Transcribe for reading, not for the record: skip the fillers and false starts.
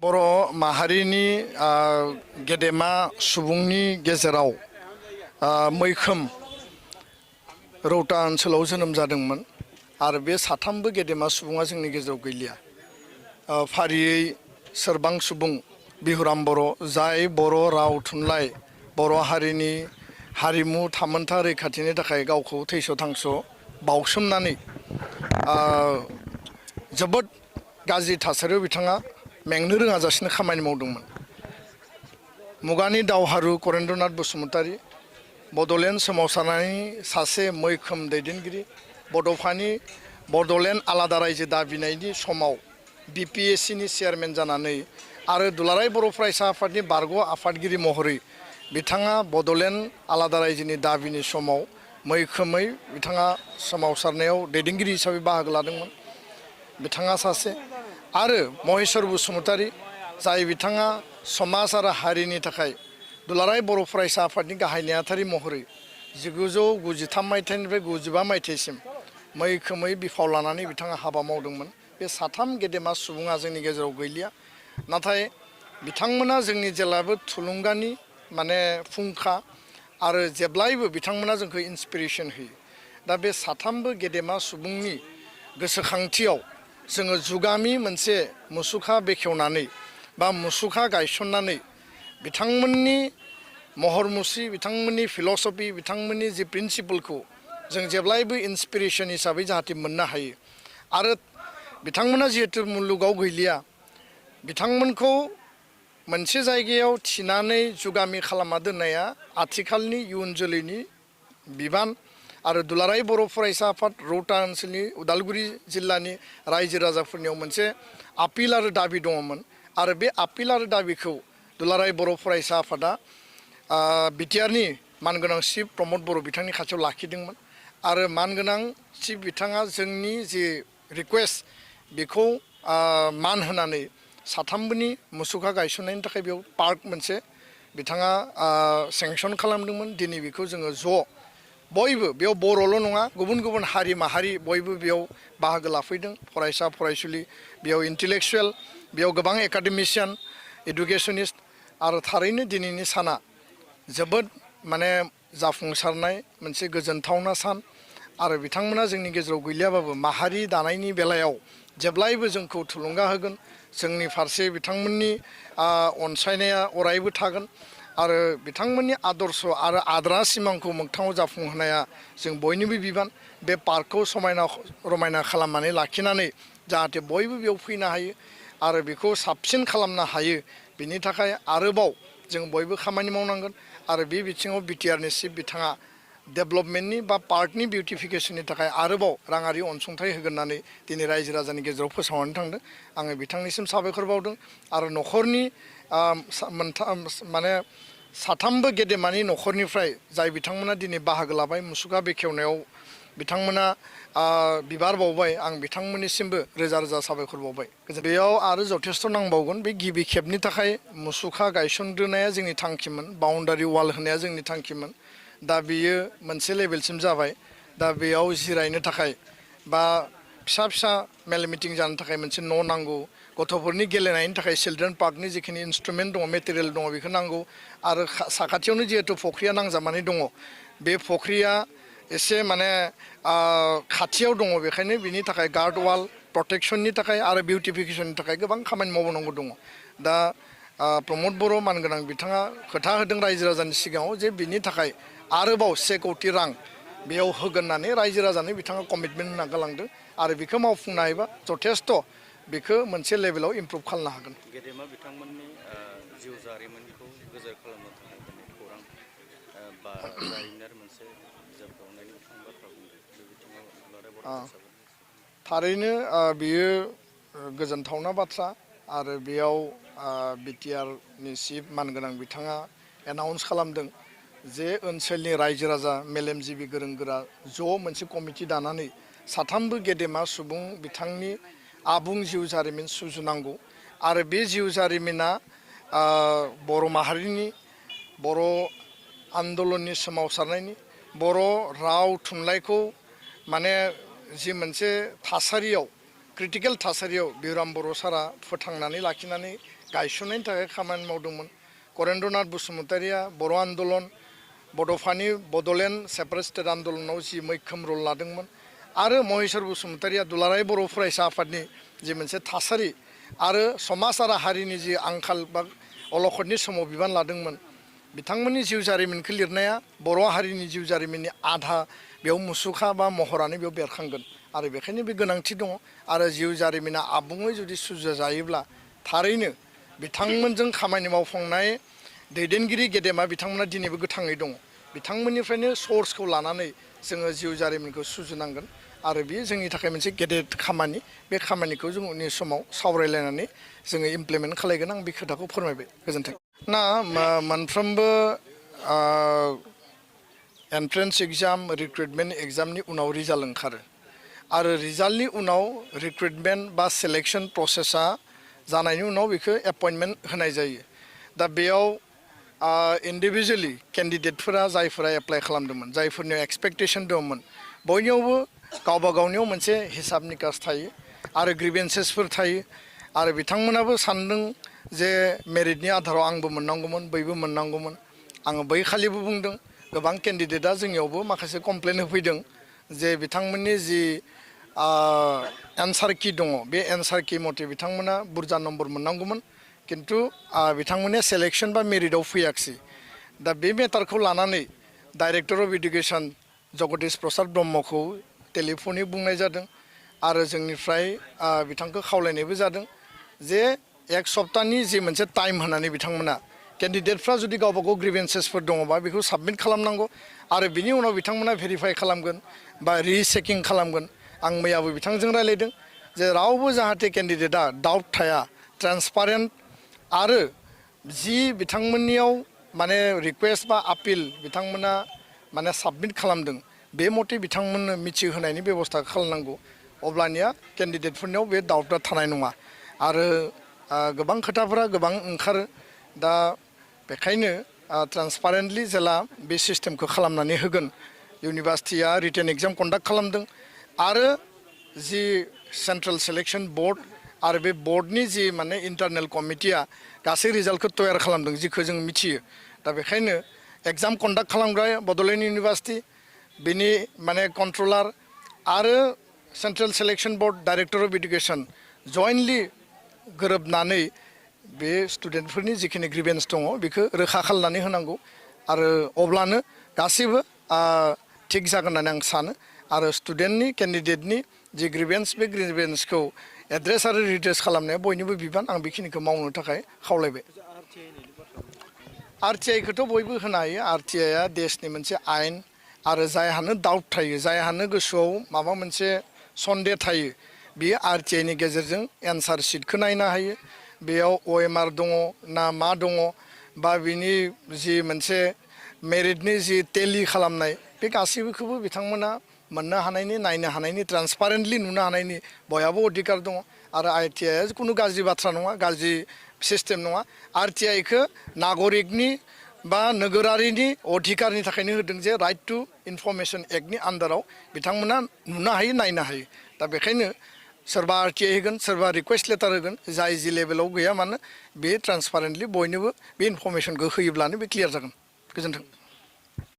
बर' माहारिनि गेदेमा सुबुंनि गेजेराव मैखोम रौता ओनसोलाव जोनोम जादोंमोन आरो बे साथामबो गेदेमा सुबुङा जोंनि गेजेराव गैलिया। फारियै सोरबां सुबुं बिहुराम बर' जाय बर' राव थुनलाइ बर' हारिनि हारिमु थामोनथा रैखाथिनि थाखाय गावखौ थैस' थांस' बावसोमनानै जोबोद गाज्रि थासारियाव बिथाङा मेंनो रोङाजासिनो खामानि मावदोंमोन। मुगानि दावहारु करेन्द्रनाथ बसुमतारी बड'लेण्ड सोमावसारनायनि सासे मैखोम दैदेनगिरि, बड'फानि बड'लेण्ड आलादा रायजो दाबिनायनि समाव BPSCनि चेयारमेन जानानै आरो दुलाराय बर' फरायसा आफादनि बारग' आफादगिरि महरै बिथाङा बड'लेण्ड आलादा रायजोनि दाबिनि समाव मैखोमै बिथाङा सोमावसारनायाव दैदेनगिरि हिसाबै बाहागो लादोंमोन। बिथाङा सासे आरो महेश्वर बसुमतारी जाय बिथाङा समाज आरो हारिनि थाखाय दुलाराय बर' फरायसा आफादनि गाहाय नेहाथारि महरै 1993 मायथाइनिफ्राय 95 मायथाइसिम मैखोमै बिफाव लानानै बिथाङा हाबा मावदोंमोन। बे साथाम गेदेमा सुबुङा जोंनि गेजेराव गैलिया, नाथाय बिथांमोना जोंनि जेब्लाबो थुलुंगानि फुंखा आरो जेब्लायबो बिथांमोना जोंखौ इन्सपिरेसन होयो। दा बे साथामबो गेदेमा सुबुंनि गोसोखांथियाव जोङो जुगामि मोनसे मुसुखा बेखेवनानै बा मुसुखा गायसननानै बिथांमोननि महर मुस्रि, बिथांमोननि फिल'सफि, बिथांमोननि जि प्रिन्सिपलखौ जों जेब्लायबो इन्सपिरेसन हिसाबै जाहाथे मोननो हायो। आरो बिथांमोना जिहेतु मुलुगाव गैलिया, बिथांमोनखौ मोनसे जायगायाव थिनानै जुगामि खालामना दोननाया आथिखालनि इयुन जोलैनि बिबान आरो दुलाराय बर' फरायसा आफाद रौता ओनसोलनि उदालगुरि जिल्लानि रायजो राजाफोरनियाव मोनसे आपिल आरो दाबि दङमोन आरो बे आपिल आरो दाबिखौ दुलाराय बर' फरायसा आफादा बिटिआरनि मानगोनां चिफ प्रमद बर' बिथांनि खाथियाव लाखिदोंमोन आरो मानगोनां चिफ बिथाङा जोंनि जि रिकुवेस्ट बेखौ मान होनानै साथामबोनि मुसुखा गायसननायनि थाखाय बेयाव पार्क मोनसे बिथाङा सेंसन खालामदोंमोन। दिनै बेखौ जोङो ज' बयबो बेयाव बर'ल' नङा, गुबुन गुबुन हारि माहारि बयबो बेयाव बाहागो लाफैदों। फरायसा फरायसुलि, बेयाव इन्टेलेक्सुवेल, बेयाव गोबां एकाडेमिशियान, इडुकेसनिस्ट आरो थारैनो दिनैनि साना जोबोद जाफुंसारनाय मोनसे गोजोनथावना सान आरो बिथांमोना जोंनि गेजेराव गैलियाबाबो माहारि दानायनि बेलायाव जेब्लायबो जोंखौ थुलुंगा होगोन। जोंनि फारसे बिथांमोननि अनसायनाया अरायबो थागोन आरो बिथांमोननि आदर्श आरो आद्रा सिमांखौ मोगथाङाव जाफुंहोनाया जों बयनिबो बिबान। बे पार्कखौ समायना रमायना खालामनानै लाखिनानै जाहाथे बयबो बेयाव फैनो हायो आरो बेखौ साबसिन खालामनो हायो, बिनि थाखाय आरोबाव जों बयबो खामानि मावनांगोन आरो बे बिथिङाव बिटिआरनि चिफ बिथाङा डेभेलपमेन्टनि बा पार्कनि बिउटिफिकेसननि थाखाय आरोबाव राङारि अनसुंथाइ होगोन होननानै दिनै रायजो राजानि गेजेराव फोसावनानै थांदों। आङो बिथांनिसिम साबायखर बावदों आरो न'खरनि साथामबो गेदेमानि न'खरनिफ्राय जाय बिथांमोना दिनै बाहागो लाबाय मुसुखा बेखेवनायाव बिथांमोना बिबार बावबाय, आं बिथांमोननिसिमबो रोजा रोजा साबायखर बावबाय। बेयाव आरो जथेस्थ' नांबावगोन। बे गिबि खेबनि थाखाय मुसुखा गायसनग्रोनाया जोंनि थांखिमोन, बाउन्डारि वाल होनाया जोंनि थांखिमोन। दा बेयो मोनसे लेभेलसिम जाबाय। दा बेयाव जिरायनो थाखाय बा फिसा फिसा मेल मिटिं जानो थाखाय मोनसे न' नांगौ, गथ'फोरनि गेलेनायनि थाखाय चिल्ड्रेन पार्कनि जिखिनि इन्सट्रुमेन्ट दङ, मेटेरियेल दङ, बेखौ नांगौ आरो साखाथियावनो जिहेतु फख्रिया नांजाबनानै दङ, बे फख्रिया एसे खाथियाव दङ, बेखायनो बिनि थाखाय गार्ड वाल प्रटेक्सननि थाखाय आरो बिउटिफिकेसननि थाखाय गोबां खामानि मावनांगौ दङ। दा प्रमद बर' मानगोनां बिथाङा खोथा होदों रायजो राजानि सिगाङाव जे बिनि थाखाय आरोबाव 1 कौटि रां बेयाव होगोन होननानै रायजो राजानो बिथाङा कमिटमेन्ट होना गालांदों आरो बेखौ मावफुंनो हायोबा जथेस्थ' बेखौ मोनसे लेभेलाव इमप्रुभ खालामनो हागोन। गेदेमा बिथांमोननि जिउ जारिमिनखौ गोजोर खालामनो थाखाय दिनै खौरां बा जारिमिनारि मोनसे बिजाब दिहुननायनि बाथ्रा बुंदों। बे बिथिङाव दुलाराय बर' फरायसाफोरनि थारैनो बेयो गोजोनथावना बाथ्रा आरो बेयाव बिटिआरनि चिफ मानगोनां बिथाङा एनाउन्स खालामदों जे ओनसोलनि रायजो राजा मेलेमजिबि गोरों गोरा ज' मोनसे कमिटि दानानै साथामबो गेदेमा सुबुं बिथांनि आबुं जिउ जारिमिन सुजुनांगौ आरो बे जिउ जारिमिना बर' माहारिनि, बर' आन्दलननि सोमावसारनायनि, बर' राव थुनलाइखौ जि मोनसे थासारियाव क्रिटिकेल थासारियाव बिहुराम बर' सारा फोथांनानै लाखिनानै गायसननायनि थाखाय खामानि मावदोंमोन करेन्द्रनाथ बसुमतारिया बर' आन्दलन बड'फानि बड'लेण्ड सेपारेट स्टेट आन्दलनाव जि मैखोम रल लादोंमोन आरो महेश्वर बसुमतारिया दुलाराय बर' फरायसा आफादनि जि मोनसे थासारि आरो समाज आरो हारिनि जि आंखाल बा अलखदनि समाव बिबान लादोंमोन बिथांमोननि जिउ जारिमिनखौ लिरनाया बर' हारिनि जिउ जारिमिननि आधा बेयाव मुसुखा बा महरानो बेयाव बेरखांगोन आरो बेखायनो बे गोनांथि दङ आरो जिउ जारिमिना आबुङै जुदि सुजुजायोब्ला थारैनो बिथांमोनजों खामानि मावफुंनाय दैदेनगिरि गेदेमा बिथांमोना दिनैबो गोथाङै दङ बिथांमोननिफ्रायनो सर्सखौ लानानै जोङो जिउ जारिमिनखौ सुजुनांगोन आरो बेयो जोंनि थाखाय मोनसे गेदेर खामानि बे खामानिखौ जों उननि समाव सावरायलायनानै जोङो इमप्लिमेन्ट खालायगोन आं बे खोथाखौ फोरमायबाय गोजोन्थों ना मोनफ्रोमबो एन्ट्रेन्स एग्जाम रिक्रुटमेन्ट एग्जामनि उनाव रिजाल्ट ओंखारो आरो रिजाल्टनि उनाव रिक्रुटमेन्ट बा सिलेक्शन प्रसेसा जानायनि उनाव बेखौ एपइन्टमेन्ट होनाय जायो दा बेयाव इन्डिभिजुवेलि केन्डिडेटफोरा जायफोरा एप्लाइ खालामदोंमोन जायफोरनियाव एक्सपेक्टेसन दंमोन बयनियावबो गावबा गावनियाव मोनसे हिसाब निकास थायो आरो ग्रिभेन्सेसफोर थायो आरो बिथांमोनाबो सानदों जे मेरिटनि आधाराव आंबो मोननांगौमोन बैबो मोननांगौमोन आङो बै खालिबो बुंदों गोबां केन्डिडेटआ जोंनियावबो माखासे कमप्लेन होफैदों जे बिथांमोननि जि एन्सार कि दङ बे एन्सार कि मथे बिथांमोना बुरजा नम्बर मोननांगौमोन किन्तु बिथांमोननिया सेलेक्सन बा मेरिटआव फैयाखिसै दा बे मेटारखौ लानानै director of education Jagdish Prasad ब्रह्मखौ टेलिफनिक बुंनाय जादों आरो जोंनिफ्राय बिथांखौ खावलायनायबो जादों जे एक सप्ताहनि जि मोनसे टाइम होनानै बिथांमोना केन्डिडेटफ्रा जुदि गावबा गाव ग्रिभेन्सेसफोर दङबा बेखौ साबमिट खालामनांगौ आरो बिनि उनाव बिथांमोना भेरिफाइ खालामगोन बा रिचेकिं खालामगोन आं मैयाबो बिथांजों रायलायदों जे रावबो जाहाथे केन्डिडेटआ डाउट थाया ट्रान्सपारेन्ट आरो जि बिथांमोननियाव माने रिकुवेस्ट बा आपिल बिथांमोना माने साबमिट खालामदों बे मथे बिथांमोननो मिथिहोनायनि बेबस्था खालामनांगौ अब्लानिया केन्डिडेटफोरनियाव बे डाउटआ थानाय नङा आरो गोबां खोथाफोरा गोबां ओंखारो दा बेखायनो ट्रान्सपारेन्टलि जेला बे सिस्टेमखौ खालामनानै होगोन इउनिभार्सिटिया रिटेन एग्जाम कन्डाक्ट खालामदों आरो जि सेन्ट्रेल सिलेक्सन बर्ड आरो बे बर्डनि जि माने इन्टारनेल कमिटिया गासै रिजाल्टखौ तयार खालामदों जिखौ जों मिथियो दा बेखायनो एग्जाम कन्डाक्ट खालामग्रा बड'लेण्ड इउनिभार्सिटि बेनि माने कन्ट्रलार आरो central selection board director of education जयेन्टलि गोरोबनानै बे स्टुडेन्टफोरनि जिखिनि ग्रिभेन्स दङ बेखौ रोखा खालामनानै होनांगौ आरो अब्लानो गासैबो थिग जागोन होननानै आं सानो आरो स्टुडेन्टनि केन्डिडेटनि जि ग्रिभेन्स बे ग्रिभेन्सखौ एड्रेस आरो रिड्रेस खालामनाया बयनिबो बिबान आं बेखिनिखौ मावनो थाखाय खावलायबाय आरटिआइखौथ' बयबो होनो हायो आरटिआइआ देशनि मोनसे आयेन आरो जायहानो डाउट थायो जायहानो गोसोआव माबा मोनसे सन्देह थायो बियो आरटिआइनि गेजेरजों एन्सार शिटखौ नायनो हायो बेयाव OMR दङ ना मा दङ बा बिनि जि मोनसे मेरिटनि जि टेलि खालामनाय बे गासैबोखौबो बिथांमोना मोननो हानायनि नायनो हानायनि ट्रान्सपारेन्टलि नुनो हानायनि बयहाबो अधिकार दङ आरो आरटिआइआ खुनु गाज्रि बाथ्रा नङा गाज्रि सिस्टेम नङा आरटिआइखौ नागरिकनि बा नोगोरारिनि अधिकारनि थाखायनो होदों जे राइट टु इनफरमेसन एक्टनि आन्दाराव बिथांमोना नुनो हायो नायनो हायो दा बेखायनो सोरबा आरटिआइ होगोन सोरबा रिकुवेस्ट लेटार होगोन जाय जि लेभेलाव गैया मानो बे ट्रान्सपारेन्टलि बयनोबो बे इनफरमेसनखौ होयोब्लानो बे क्लियार जागोन गोजोन्थों